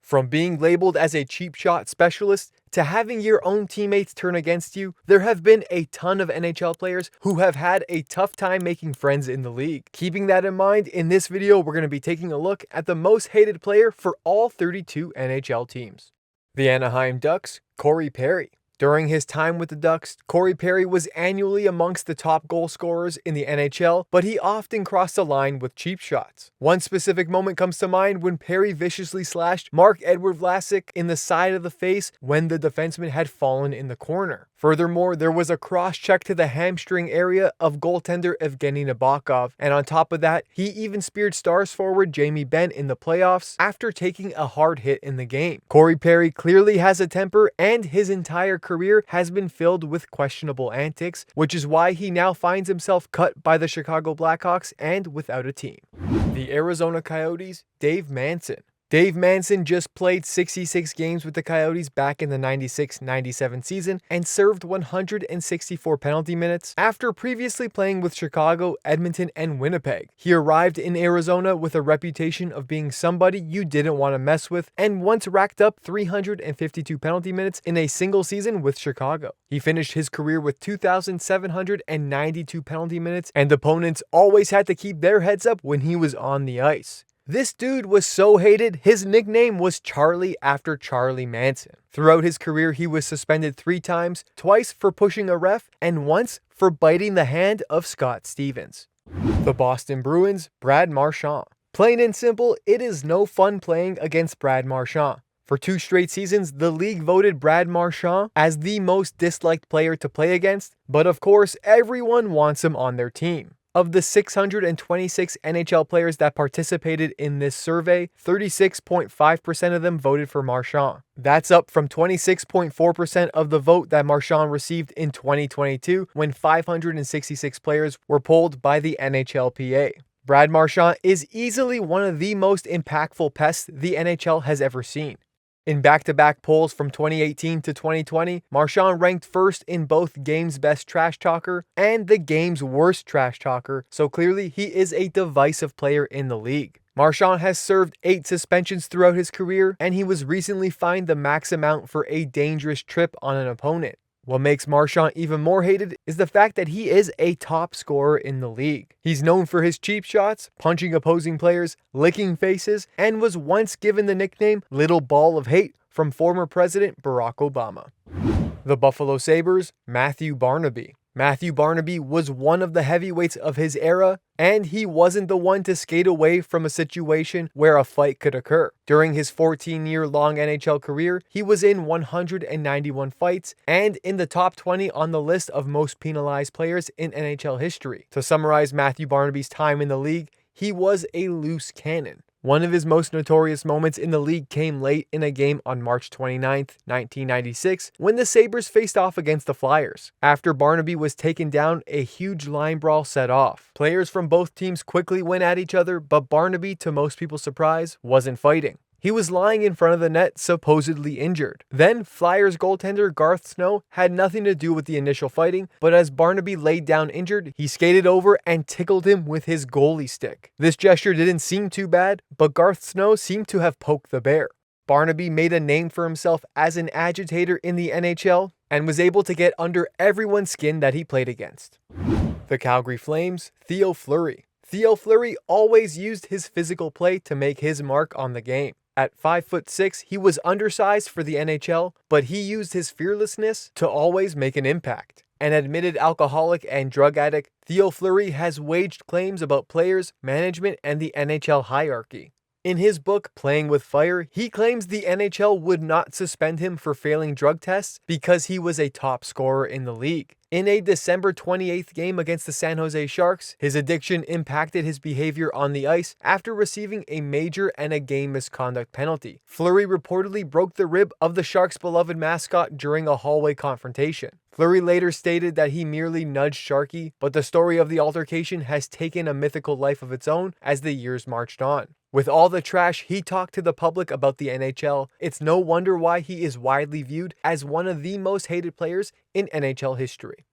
From being labeled as a cheap shot specialist to having your own teammates turn against you, there have been a ton of NHL players who have had a tough time making friends in the league. Keeping that in mind, in this video we're going to be taking a look at the most hated player for all 32 NHL teams. The Anaheim Ducks, Corey Perry. During his time with the Ducks, Corey Perry was annually amongst the top goal scorers in the NHL, but he often crossed the line with cheap shots. One specific moment comes to mind when Perry viciously slashed Marc-Edouard Vlasic in the side of the face when the defenseman had fallen in the corner. Furthermore, there was a cross-check to the hamstring area of goaltender Evgeny Nabokov, and on top of that, he even speared Stars forward Jamie Benn in the playoffs after taking a hard hit in the game. Corey Perry clearly has a temper, and his entire career has been filled with questionable antics, which is why he now finds himself cut by the Chicago Blackhawks and without a team. The Arizona Coyotes, Dave Manson. Dave Manson just played 66 games with the Coyotes back in the 96-97 season and served 164 penalty minutes after previously playing with Chicago, Edmonton, and Winnipeg. He arrived in Arizona with a reputation of being somebody you didn't want to mess with and once racked up 352 penalty minutes in a single season with Chicago. He finished his career with 2,792 penalty minutes, and opponents always had to keep their heads up when he was on the ice. This dude was so hated, his nickname was Charlie after Charlie Manson. Throughout his career, he was suspended 3 times, twice for pushing a ref, and once for biting the hand of Scott Stevens. The Boston Bruins, Brad Marchand. Plain and simple, it is no fun playing against Brad Marchand. For 2 straight seasons, the league voted Brad Marchand as the most disliked player to play against, but of course, everyone wants him on their team. Of the 626 NHL players that participated in this survey, 36.5% of them voted for Marchand. That's up from 26.4% of the vote that Marchand received in 2022 when 566 players were polled by the NHLPA. Brad Marchand is easily one of the most impactful pests the NHL has ever seen. In back-to-back polls from 2018 to 2020, Marchand ranked first in both Game's Best Trash Talker and the Game's Worst Trash Talker, so clearly he is a divisive player in the league. Marchand has served 8 suspensions throughout his career, and he was recently fined the max amount for a dangerous trip on an opponent. What makes Marchand even more hated is the fact that he is a top scorer in the league. He's known for his cheap shots, punching opposing players, licking faces, and was once given the nickname Little Ball of Hate from former President Barack Obama. The Buffalo Sabres, Matthew Barnaby. Matthew Barnaby was one of the heavyweights of his era, and he wasn't the one to skate away from a situation where a fight could occur. During his 14-year-long NHL career, he was in 191 fights and in the top 20 on the list of most penalized players in NHL history. To summarize Matthew Barnaby's time in the league, he was a loose cannon. One of his most notorious moments in the league came late in a game on March 29, 1996, when the Sabres faced off against the Flyers. After Barnaby was taken down, a huge line brawl set off. Players from both teams quickly went at each other, but Barnaby, to most people's surprise, wasn't fighting. He was lying in front of the net, supposedly injured. Then, Flyers goaltender Garth Snow had nothing to do with the initial fighting, but as Barnaby laid down injured, he skated over and tickled him with his goalie stick. This gesture didn't seem too bad, but Garth Snow seemed to have poked the bear. Barnaby made a name for himself as an agitator in the NHL and was able to get under everyone's skin that he played against. The Calgary Flames, Theo Fleury. Theo Fleury always used his physical play to make his mark on the game. At 5'6", he was undersized for the NHL, but he used his fearlessness to always make an impact. An admitted alcoholic and drug addict, Theo Fleury has waged claims about players, management, and the NHL hierarchy. In his book, Playing with Fire, he claims the NHL would not suspend him for failing drug tests because he was a top scorer in the league. In a December 28th game against the San Jose Sharks, his addiction impacted his behavior on the ice after receiving a major and a game misconduct penalty. Fleury reportedly broke the rib of the Sharks' beloved mascot during a hallway confrontation. Fleury later stated that he merely nudged Sharky, but the story of the altercation has taken a mythical life of its own as the years marched on. With all the trash he talked to the public about the NHL, it's no wonder why he is widely viewed as one of the most hated players in NHL history.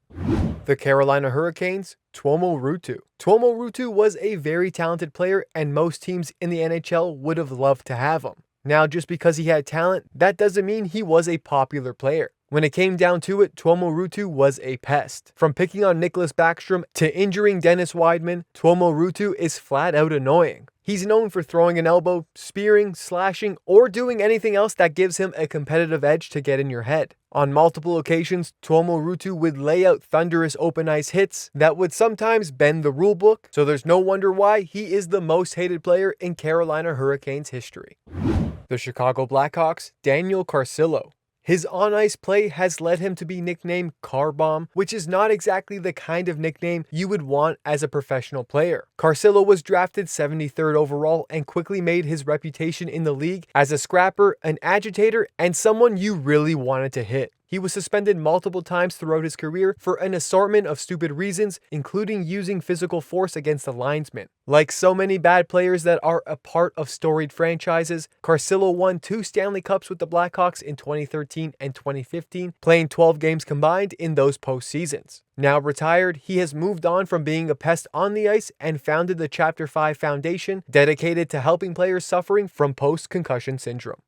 The Carolina Hurricanes, Tuomo Ruutu. Tuomo Ruutu was a very talented player, and most teams in the NHL would have loved to have him. Now, just because he had talent, that doesn't mean he was a popular player. When it came down to it, Tuomo Ruutu was a pest. From picking on Nicholas Backstrom to injuring Dennis Weidman, Tuomo Ruutu is flat out annoying. He's known for throwing an elbow, spearing, slashing, or doing anything else that gives him a competitive edge to get in your head. On multiple occasions, Tuomo Ruutu would lay out thunderous open ice hits that would sometimes bend the rulebook, so there's no wonder why he is the most hated player in Carolina Hurricanes history. The Chicago Blackhawks, Daniel Carcillo. His on-ice play has led him to be nicknamed Car Bomb, which is not exactly the kind of nickname you would want as a professional player. Carcillo was drafted 73rd overall and quickly made his reputation in the league as a scrapper, an agitator, and someone you really wanted to hit. He was suspended multiple times throughout his career for an assortment of stupid reasons, including using physical force against a linesman. Like so many bad players that are a part of storied franchises, Carcillo won 2 Stanley Cups with the Blackhawks in 2013 and 2015, playing 12 games combined in those postseasons. Now retired, he has moved on from being a pest on the ice and founded the Chapter 5 Foundation, dedicated to helping players suffering from post-concussion syndrome.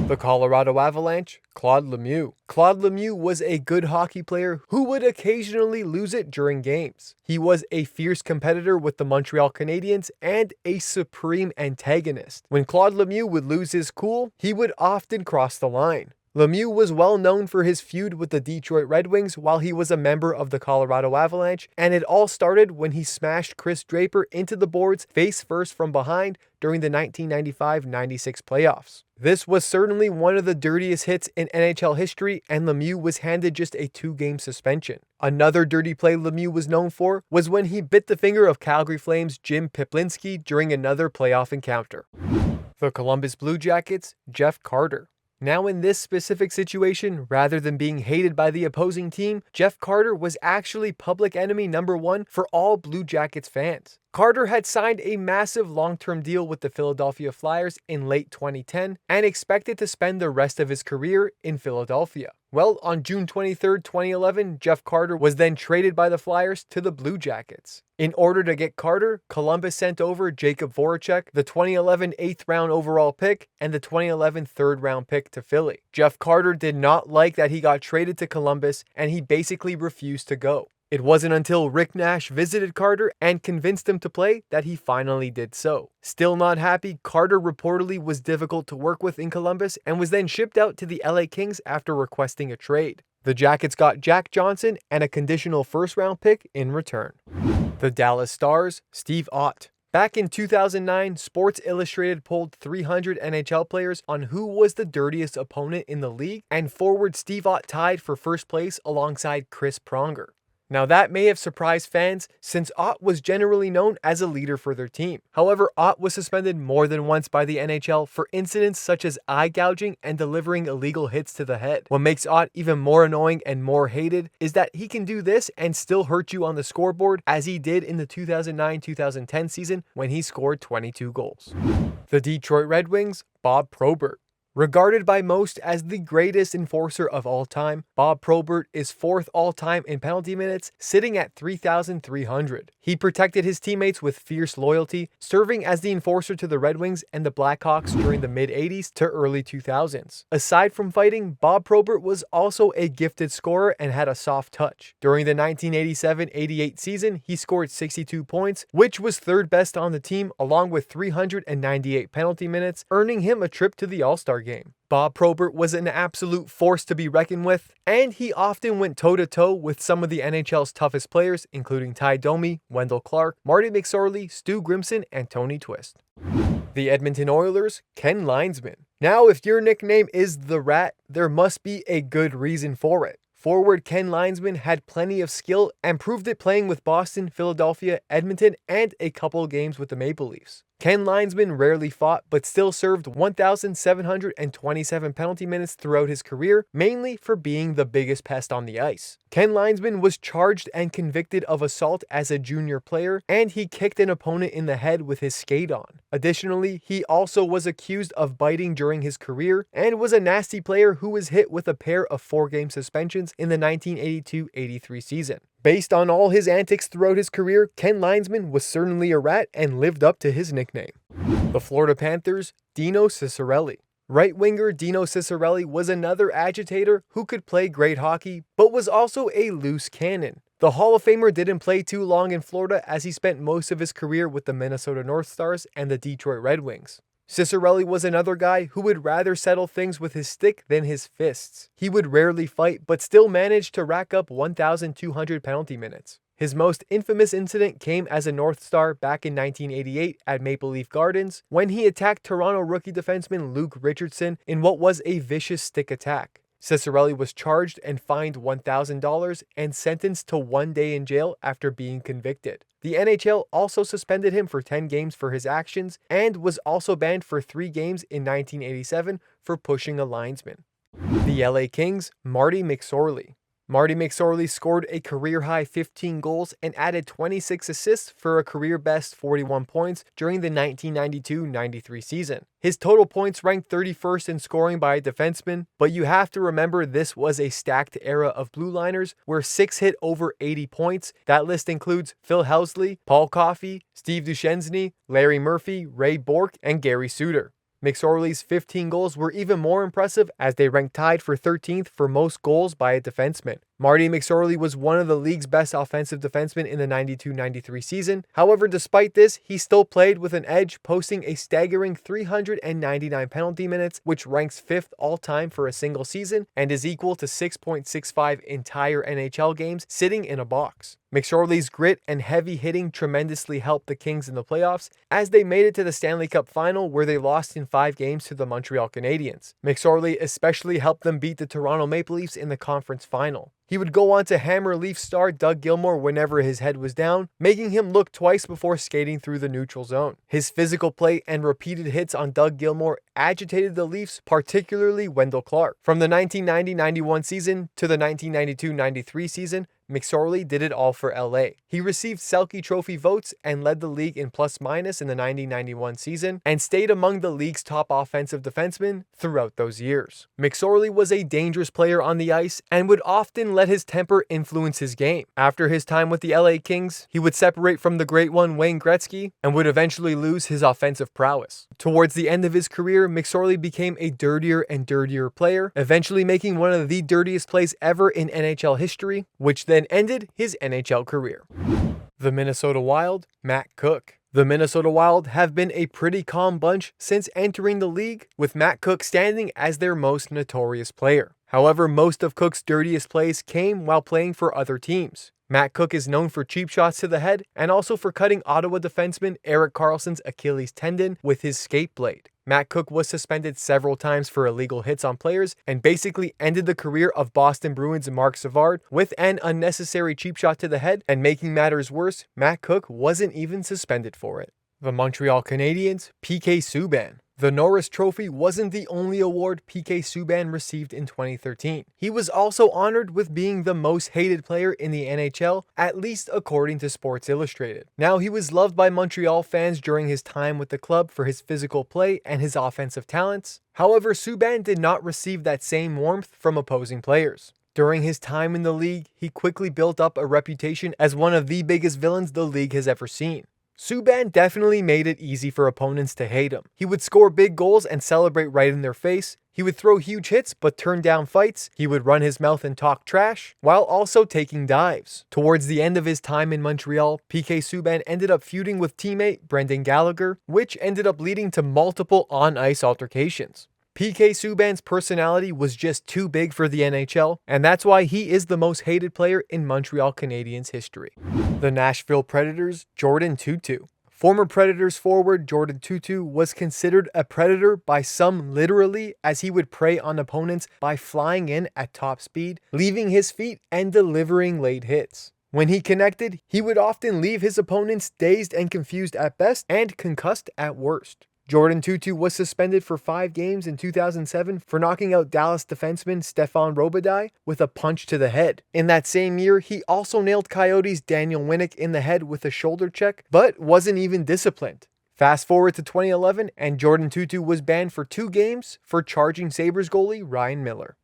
The Colorado Avalanche, Claude Lemieux. Claude Lemieux was a good hockey player who would occasionally lose it during games. He was a fierce competitor with the Montreal Canadiens and a supreme antagonist. When Claude Lemieux would lose his cool, he would often cross the line. Lemieux was well known for his feud with the Detroit Red Wings while he was a member of the Colorado Avalanche, and it all started when he smashed Chris Draper into the boards face first from behind during the 1995-96 playoffs. This was certainly one of the dirtiest hits in NHL history, and Lemieux was handed just a 2-game suspension. Another dirty play Lemieux was known for was when he bit the finger of Calgary Flames Jim Piplinski during another playoff encounter. The Columbus Blue Jackets, Jeff Carter. Now in this specific situation, rather than being hated by the opposing team, Jeff Carter was actually public enemy number 1 for all Blue Jackets fans. Carter had signed a massive long-term deal with the Philadelphia Flyers in late 2010 and expected to spend the rest of his career in Philadelphia. Well, on June 23, 2011, Jeff Carter was then traded by the Flyers to the Blue Jackets. In order to get Carter, Columbus sent over Jacob Voracek, the 2011 8th-round overall pick, and the 2011 3rd-round pick to Philly. Jeff Carter did not like that he got traded to Columbus, and he basically refused to go. It wasn't until Rick Nash visited Carter and convinced him to play that he finally did so. Still not happy, Carter reportedly was difficult to work with in Columbus and was then shipped out to the LA Kings after requesting a trade. The Jackets got Jack Johnson and a conditional 1st-round pick in return. The Dallas Stars, Steve Ott. Back in 2009, Sports Illustrated polled 300 NHL players on who was the dirtiest opponent in the league, and forward Steve Ott tied for first place alongside Chris Pronger. Now that may have surprised fans since Ott was generally known as a leader for their team. However, Ott was suspended more than once by the NHL for incidents such as eye gouging and delivering illegal hits to the head. What makes Ott even more annoying and more hated is that he can do this and still hurt you on the scoreboard, as he did in the 2009-2010 season when he scored 22 goals. The Detroit Red Wings, Bob Probert. Regarded by most as the greatest enforcer of all time, Bob Probert is 4th all-time in penalty minutes, sitting at 3,300. He protected his teammates with fierce loyalty, serving as the enforcer to the Red Wings and the Blackhawks during the mid-80s to early 2000s. Aside from fighting, Bob Probert was also a gifted scorer and had a soft touch. During the 1987-88 season, he scored 62 points, which was 3rd best on the team, along with 398 penalty minutes, earning him a trip to the All-Star game. Bob Probert was an absolute force to be reckoned with, and he often went toe-to-toe with some of the NHL's toughest players, including Ty Domi, Wendell Clark, Marty McSorley, Stu Grimson, and Tony Twist. The Edmonton Oilers, Ken Linesman. Now, if your nickname is The Rat, there must be a good reason for it. Forward Ken Linesman had plenty of skill and proved it playing with Boston, Philadelphia, Edmonton, and a couple games with the Maple Leafs. Ken Linesman rarely fought, but still served 1,727 penalty minutes throughout his career, mainly for being the biggest pest on the ice. Ken Linesman was charged and convicted of assault as a junior player, and he kicked an opponent in the head with his skate on. Additionally, he also was accused of biting during his career, and was a nasty player who was hit with a pair of 4-game suspensions in the 1982-83 season. Based on all his antics throughout his career, Ken Linesman was certainly a rat and lived up to his nickname. The Florida Panthers, Dino Ciccarelli. Right winger Dino Ciccarelli was another agitator who could play great hockey, but was also a loose cannon. The Hall of Famer didn't play too long in Florida as he spent most of his career with the Minnesota North Stars and the Detroit Red Wings. Ciccarelli was another guy who would rather settle things with his stick than his fists. He would rarely fight, but still managed to rack up 1,200 penalty minutes. His most infamous incident came as a North Star back in 1988 at Maple Leaf Gardens when he attacked Toronto rookie defenseman Luke Richardson in what was a vicious stick attack. Ciccarelli was charged and fined $1,000 and sentenced to 1 day in jail after being convicted. The NHL also suspended him for 10 games for his actions and was also banned for 3 games in 1987 for pushing a linesman. The LA Kings, Marty McSorley. Marty McSorley scored a career-high 15 goals and added 26 assists for a career-best 41 points during the 1992-93 season. His total points ranked 31st in scoring by a defenseman, but you have to remember this was a stacked era of blue liners where 6 hit over 80 points. That list includes Phil Housley, Paul Coffey, Steve Duchesne, Larry Murphy, Ray Bourque, and Gary Suter. McSorley's 15 goals were even more impressive as they ranked tied for 13th for most goals by a defenseman. Marty McSorley was one of the league's best offensive defensemen in the 92-93 season. However, despite this, he still played with an edge, posting a staggering 399 penalty minutes, which ranks 5th all-time for a single season and is equal to 6.65 entire NHL games sitting in a box. McSorley's grit and heavy hitting tremendously helped the Kings in the playoffs as they made it to the Stanley Cup final where they lost in 5 games to the Montreal Canadiens. McSorley especially helped them beat the Toronto Maple Leafs in the conference final. He would go on to hammer Leaf star Doug Gilmour whenever his head was down, making him look twice before skating through the neutral zone. His physical play and repeated hits on Doug Gilmour agitated the Leafs, particularly Wendell Clark. From the 1990-91 season to the 1992-93 season, McSorley did it all for LA. He received Selke Trophy votes and led the league in plus-minus in the 90-91 season and stayed among the league's top offensive defensemen throughout those years. McSorley was a dangerous player on the ice and would often let his temper influence his game. After his time with the LA Kings, he would separate from the great one Wayne Gretzky and would eventually lose his offensive prowess. Towards the end of his career, McSorley became a dirtier and dirtier player, eventually making one of the dirtiest plays ever in NHL history, which then ended his NHL career. The Minnesota Wild, Matt Cooke. The Minnesota Wild have been a pretty calm bunch since entering the league, with Matt Cooke standing as their most notorious player. However, most of Cooke's dirtiest plays came while playing for other teams. Matt Cooke is known for cheap shots to the head and also for cutting Ottawa defenseman Erik Karlsson's Achilles tendon with his skate blade. Matt Cooke was suspended several times for illegal hits on players and basically ended the career of Boston Bruins Marc Savard with an unnecessary cheap shot to the head, and making matters worse, Matt Cooke wasn't even suspended for it. The Montreal Canadiens, PK Subban. The Norris Trophy wasn't the only award PK Subban received in 2013. He was also honored with being the most hated player in the NHL, at least according to Sports Illustrated. Now, he was loved by Montreal fans during his time with the club for his physical play and his offensive talents. However, Subban did not receive that same warmth from opposing players. During his time in the league, he quickly built up a reputation as one of the biggest villains the league has ever seen. Subban definitely made it easy for opponents to hate him. He would score big goals and celebrate right in their face. He would throw huge hits but turn down fights. He would run his mouth and talk trash, while also taking dives. Towards the end of his time in Montreal, PK Subban ended up feuding with teammate Brendan Gallagher, which ended up leading to multiple on-ice altercations. PK Subban's personality was just too big for the NHL, and that's why he is the most hated player in Montreal Canadiens history. The Nashville Predators, Jordan Tootoo. Former Predators forward Jordan Tootoo was considered a predator by some literally, as he would prey on opponents by flying in at top speed, leaving his feet and delivering late hits. When he connected, he would often leave his opponents dazed and confused at best and concussed at worst. Jordan Tootoo was suspended for 5 games in 2007 for knocking out Dallas defenseman Stefan Robitaille with a punch to the head. In that same year, he also nailed Coyotes' Daniel Winnick in the head with a shoulder check, but wasn't even disciplined. Fast forward to 2011, and Jordan Tootoo was banned for 2 games for charging Sabres goalie Ryan Miller.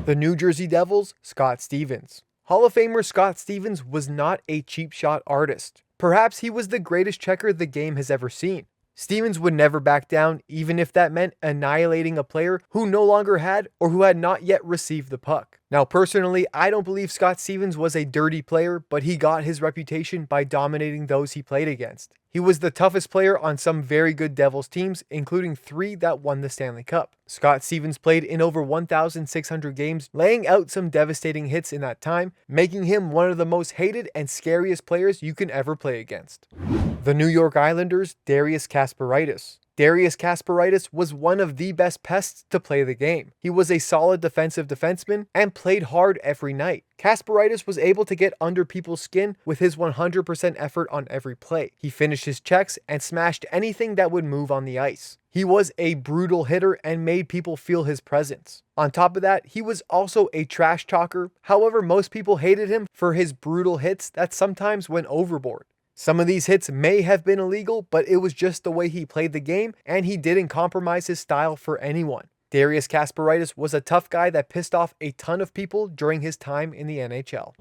The New Jersey Devils, Scott Stevens. Hall of Famer Scott Stevens was not a cheap shot artist. Perhaps he was the greatest checker the game has ever seen. Stevens would never back down, even if that meant annihilating a player who no longer had or who had not yet received the puck. Now, personally, I don't believe Scott Stevens was a dirty player, but he got his reputation by dominating those he played against. He was the toughest player on some very good Devils teams, including 3 that won the Stanley Cup. Scott Stevens played in over 1,600 games, laying out some devastating hits in that time, making him one of the most hated and scariest players you can ever play against. The New York Islanders' Darius Kasparaitis. Darius Kasparaitis was one of the best pests to play the game. He was a solid defensive defenseman and played hard every night. Kasparaitis was able to get under people's skin with his 100% effort on every play. He finished his checks and smashed anything that would move on the ice. He was a brutal hitter and made people feel his presence. On top of that, he was also a trash talker. However, most people hated him for his brutal hits that sometimes went overboard. Some of these hits may have been illegal, but it was just the way he played the game, and he didn't compromise his style for anyone. Darius Kasparaitis was a tough guy that pissed off a ton of people during his time in the NHL.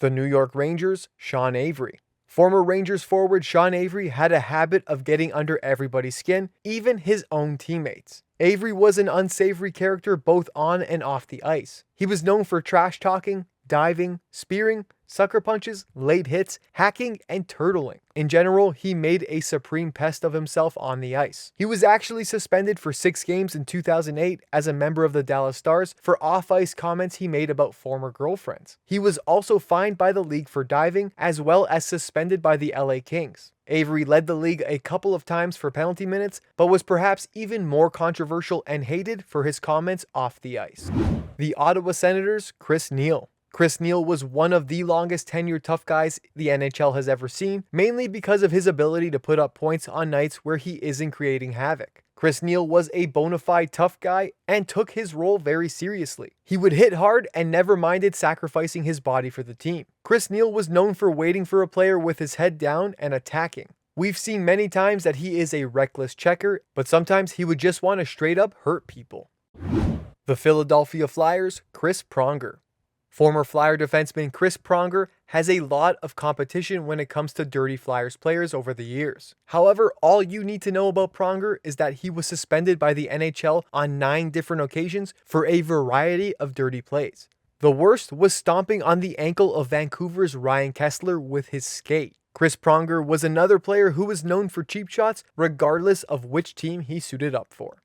The New York Rangers' Sean Avery. Former Rangers forward Sean Avery had a habit of getting under everybody's skin, even his own teammates. Avery was an unsavory character both on and off the ice. He was known for trash talking, diving, spearing, sucker punches, late hits, hacking, and turtling. In general, he made a supreme pest of himself on the ice. He was actually suspended for 6 games in 2008 as a member of the Dallas Stars for off-ice comments he made about former girlfriends. He was also fined by the league for diving, as well as suspended by the LA Kings. Avery led the league a couple of times for penalty minutes, but was perhaps even more controversial and hated for his comments off the ice. The Ottawa Senators' Chris Neil. Chris Neil was one of the longest tenured tough guys the NHL has ever seen, mainly because of his ability to put up points on nights where he isn't creating havoc. Chris Neil was a bona fide tough guy and took his role very seriously. He would hit hard and never minded sacrificing his body for the team. Chris Neil was known for waiting for a player with his head down and attacking. We've seen many times that he is a reckless checker, but sometimes he would just want to straight up hurt people. The Philadelphia Flyers' Chris Pronger. Former Flyer defenseman Chris Pronger has a lot of competition when it comes to dirty Flyers players over the years. However, all you need to know about Pronger is that he was suspended by the NHL on 9 different occasions for a variety of dirty plays. The worst was stomping on the ankle of Vancouver's Ryan Kesler with his skate. Chris Pronger was another player who was known for cheap shots regardless of which team he suited up for.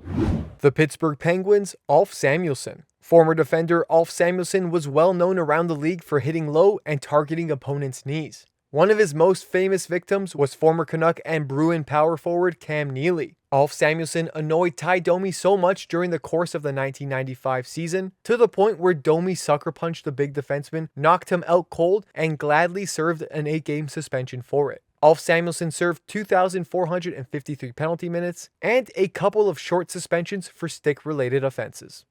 The Pittsburgh Penguins' Ulf Samuelsson. Former defender Ulf Samuelsson was well known around the league for hitting low and targeting opponents' knees. One of his most famous victims was former Canuck and Bruin power forward Cam Neely. Ulf Samuelsson annoyed Ty Domi so much during the course of the 1995 season, to the point where Domi sucker punched the big defenseman, knocked him out cold, and gladly served an 8-game suspension for it. Ulf Samuelsson served 2,453 penalty minutes and a couple of short suspensions for stick-related offenses.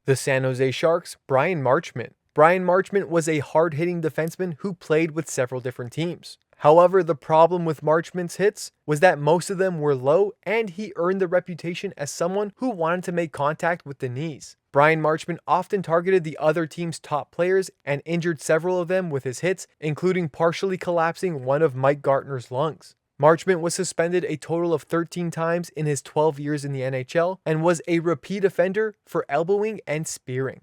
The San Jose Sharks' Brian Marchment. Brian Marchment was a hard-hitting defenseman who played with several different teams. However, the problem with Marchment's hits was that most of them were low, and he earned the reputation as someone who wanted to make contact with the knees. Brian Marchment often targeted the other team's top players and injured several of them with his hits, including partially collapsing one of Mike Gartner's lungs. Marchment was suspended a total of 13 times in his 12 years in the NHL and was a repeat offender for elbowing and spearing.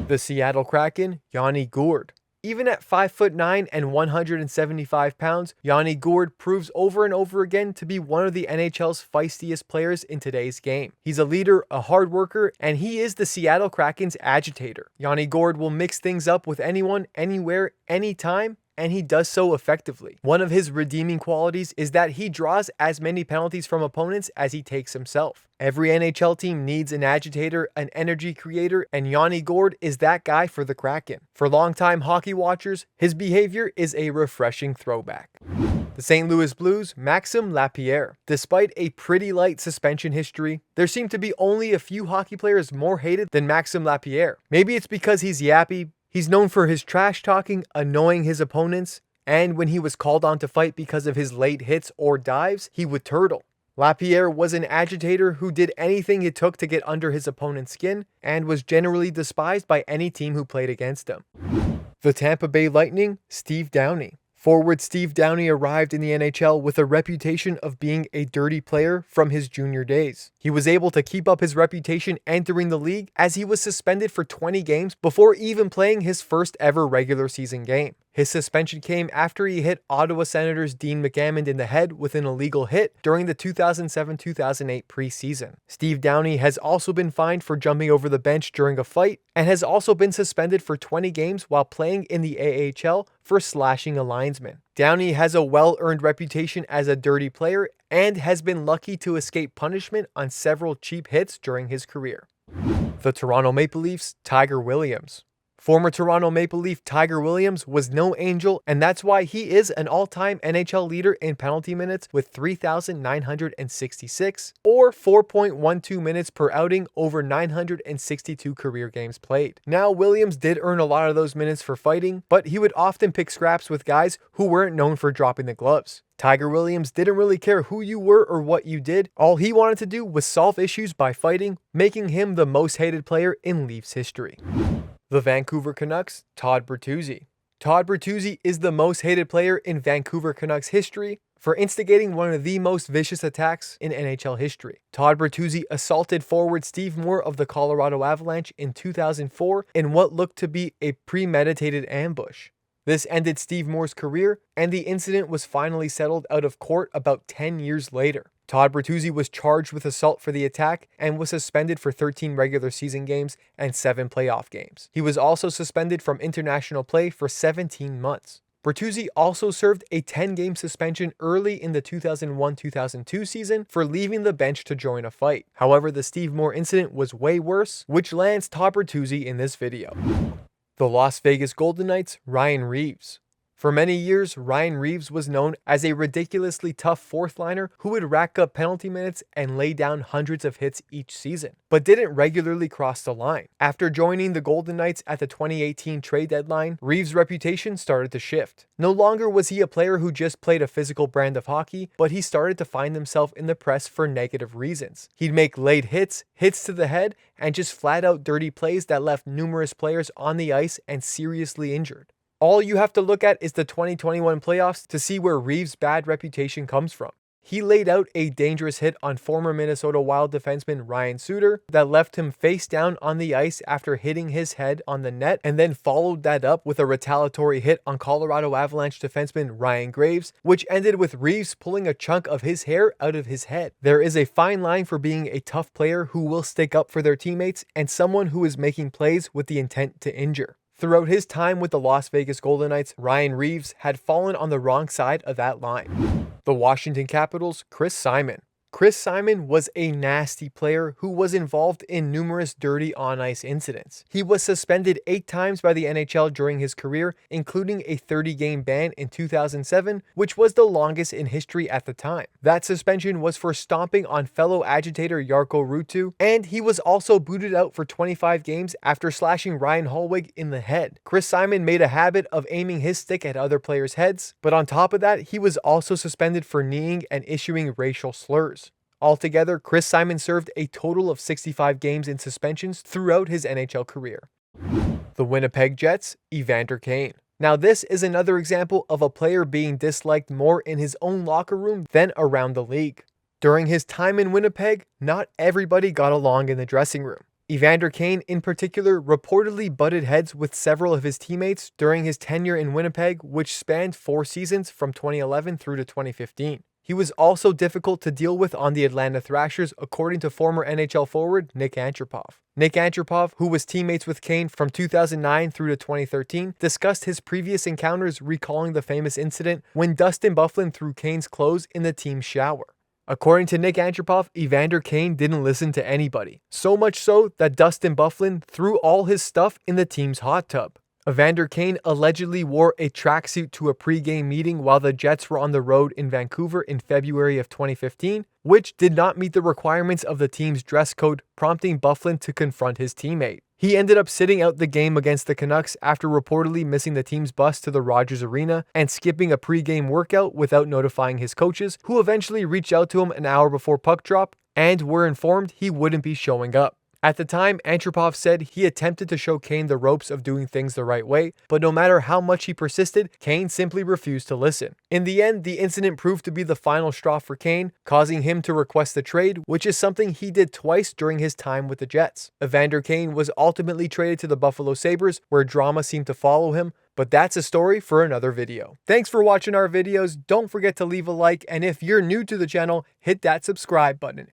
The Seattle Kraken, Yanni Gourde. Even at 5'9" and 175 pounds, Yanni Gourde proves over and over again to be one of the NHL's feistiest players in today's game. He's a leader, a hard worker, and he is the Seattle Kraken's agitator. Yanni Gourde will mix things up with anyone, anywhere, anytime, and he does so effectively. One of his redeeming qualities is that he draws as many penalties from opponents as he takes himself. Every NHL team needs an agitator, an energy creator, and Yanni Gourde is that guy for the Kraken. For longtime hockey watchers, his behavior is a refreshing throwback. The St. Louis Blues' Maxime Lapierre. Despite a pretty light suspension history, there seem to be only a few hockey players more hated than Maxime Lapierre. Maybe it's because he's yappy. He's known for his trash talking, annoying his opponents, and when he was called on to fight because of his late hits or dives, he would turtle. Lapierre was an agitator who did anything it took to get under his opponent's skin and was generally despised by any team who played against him. The Tampa Bay Lightning, Steve Downey. Forward Steve Downey arrived in the NHL with a reputation of being a dirty player from his junior days. He was able to keep up his reputation entering the league as he was suspended for 20 games before even playing his first ever regular season game. His suspension came after he hit Ottawa Senators Dean McAmmond in the head with an illegal hit during the 2007-2008 preseason. Steve Downey has also been fined for jumping over the bench during a fight and has also been suspended for 20 games while playing in the AHL for slashing a linesman. Downey has a well-earned reputation as a dirty player and has been lucky to escape punishment on several cheap hits during his career. The Toronto Maple Leafs, Tiger Williams. Former Toronto Maple Leaf Tiger Williams was no angel, and that's why he is an all-time NHL leader in penalty minutes with 3,966, or 4.12 minutes per outing over 962 career games played. Now, Williams did earn a lot of those minutes for fighting, but he would often pick scraps with guys who weren't known for dropping the gloves. Tiger Williams didn't really care who you were or what you did. All he wanted to do was solve issues by fighting, making him the most hated player in Leafs history. The Vancouver Canucks, Todd Bertuzzi. Todd Bertuzzi is the most hated player in Vancouver Canucks history for instigating one of the most vicious attacks in NHL history. Todd Bertuzzi assaulted forward Steve Moore of the Colorado Avalanche in 2004 in what looked to be a premeditated ambush. This ended Steve Moore's career, and the incident was finally settled out of court about 10 years later. Todd Bertuzzi was charged with assault for the attack and was suspended for 13 regular season games and 7 playoff games. He was also suspended from international play for 17 months. Bertuzzi also served a 10-game suspension early in the 2001-2002 season for leaving the bench to join a fight. However, the Steve Moore incident was way worse, which lands Todd Bertuzzi in this video. The Las Vegas Golden Knights, Ryan Reaves. For many years, Ryan Reaves was known as a ridiculously tough fourth liner who would rack up penalty minutes and lay down hundreds of hits each season, but didn't regularly cross the line. After joining the Golden Knights at the 2018 trade deadline, Reaves' reputation started to shift. No longer was he a player who just played a physical brand of hockey, but he started to find himself in the press for negative reasons. He'd make late hits, hits to the head, and just flat out dirty plays that left numerous players on the ice and seriously injured. All you have to look at is the 2021 playoffs to see where Reaves' bad reputation comes from. He laid out a dangerous hit on former Minnesota Wild defenseman Ryan Suter that left him face down on the ice after hitting his head on the net, and then followed that up with a retaliatory hit on Colorado Avalanche defenseman Ryan Graves, which ended with Reaves pulling a chunk of his hair out of his head. There is a fine line for being a tough player who will stick up for their teammates and someone who is making plays with the intent to injure. Throughout his time with the Las Vegas Golden Knights, Ryan Reaves had fallen on the wrong side of that line. The Washington Capitals, Chris Simon. Chris Simon was a nasty player who was involved in numerous dirty on-ice incidents. He was suspended 8 times by the NHL during his career, including a 30-game ban in 2007, which was the longest in history at the time. That suspension was for stomping on fellow agitator Jarkko Ruutu, and he was also booted out for 25 games after slashing Ryan Holweg in the head. Chris Simon made a habit of aiming his stick at other players' heads, but on top of that, he was also suspended for kneeing and issuing racial slurs. Altogether, Chris Simon served a total of 65 games in suspensions throughout his NHL career. The Winnipeg Jets, Evander Kane. Now, this is another example of a player being disliked more in his own locker room than around the league. During his time in Winnipeg, not everybody got along in the dressing room. Evander Kane, in particular, reportedly butted heads with several of his teammates during his tenure in Winnipeg, which spanned 4 seasons from 2011 through to 2015. He was also difficult to deal with on the Atlanta Thrashers, according to former NHL forward Nick Antropov. Nick Antropov, who was teammates with Kane from 2009 through to 2013, discussed his previous encounters, recalling the famous incident when Dustin Byfuglien threw Kane's clothes in the team's shower. According to Nick Antropov, Evander Kane didn't listen to anybody. So much so that Dustin Byfuglien threw all his stuff in the team's hot tub. Evander Kane allegedly wore a tracksuit to a pre-game meeting while the Jets were on the road in Vancouver in February of 2015, which did not meet the requirements of the team's dress code, prompting Byfuglien to confront his teammate. He ended up sitting out the game against the Canucks after reportedly missing the team's bus to the Rogers Arena and skipping a pre-game workout without notifying his coaches, who eventually reached out to him an hour before puck drop and were informed he wouldn't be showing up. At the time, Antropov said he attempted to show Kane the ropes of doing things the right way, but no matter how much he persisted, Kane simply refused to listen. In the end, the incident proved to be the final straw for Kane, causing him to request the trade, which is something he did twice during his time with the Jets. Evander Kane was ultimately traded to the Buffalo Sabres, where drama seemed to follow him, but that's a story for another video. Thanks for watching our videos. Don't forget to leave a like, and if you're new to the channel, hit that subscribe button.